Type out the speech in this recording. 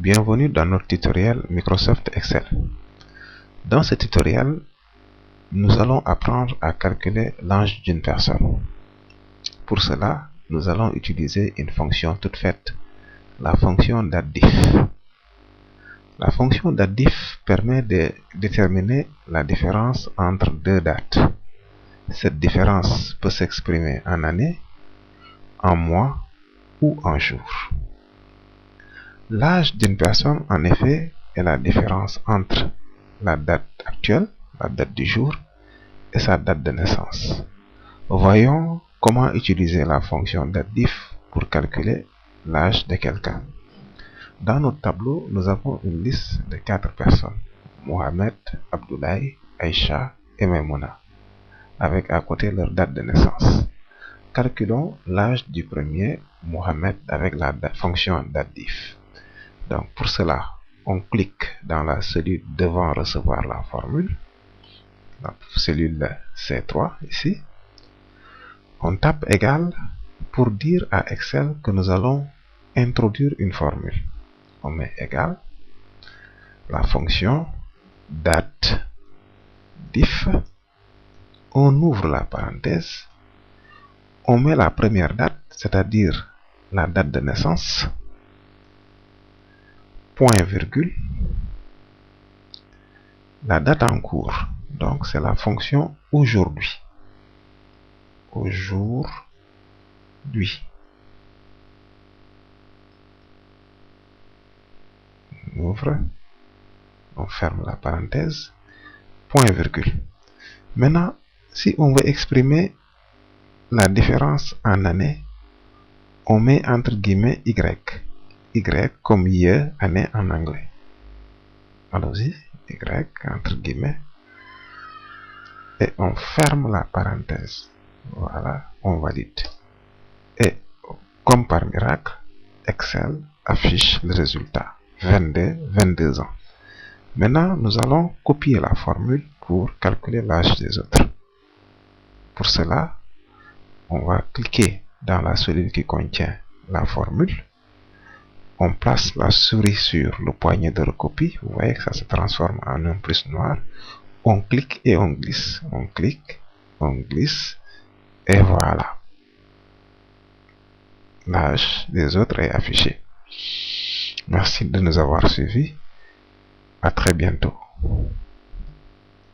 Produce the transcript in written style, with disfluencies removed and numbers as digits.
Bienvenue dans notre tutoriel Microsoft Excel. Dans ce tutoriel, nous allons apprendre à calculer l'âge d'une personne. Pour cela, nous allons utiliser une fonction toute faite, la fonction DATDIF. La fonction DATDIF permet de déterminer la différence entre deux dates. Cette différence peut s'exprimer en années, en mois ou en jours. L'âge d'une personne, en effet, est la différence entre la date actuelle, la date du jour, et sa date de naissance. Voyons comment utiliser la fonction DATDIF pour calculer l'âge de quelqu'un. Dans notre tableau, nous avons une liste de 4 personnes: Mohamed, Abdoulaye, Aïcha et Maimouna, avec à côté leur date de naissance. Calculons l'âge du premier, Mohamed, avec la fonction DATDIF. Donc pour cela, on clique dans la cellule devant recevoir la formule, la cellule C3 ici. On tape égal pour dire à Excel que nous allons introduire une formule. On met égal, la fonction DATDIF, on ouvre la parenthèse, on met la première date, c'est-à-dire la date de naissance, point virgule, la date en cours, donc c'est la fonction aujourd'hui. Aujourd'hui. On ouvre, on ferme la parenthèse, point virgule. Maintenant, si on veut exprimer la différence en année, on met entre guillemets Y. Y comme year, année en anglais. Allons-y, Y entre guillemets. Et on ferme la parenthèse. Voilà, on valide. Et comme par miracle, Excel affiche le résultat. 22 ans. Maintenant, nous allons copier la formule pour calculer l'âge des autres. Pour cela, on va cliquer dans la cellule qui contient la formule. On place la souris sur le poignet de recopie. Vous voyez que ça se transforme en un plus noir. On clique et on glisse. On clique, on glisse. Et voilà. L'âge des autres est affiché. Merci de nous avoir suivis. À très bientôt.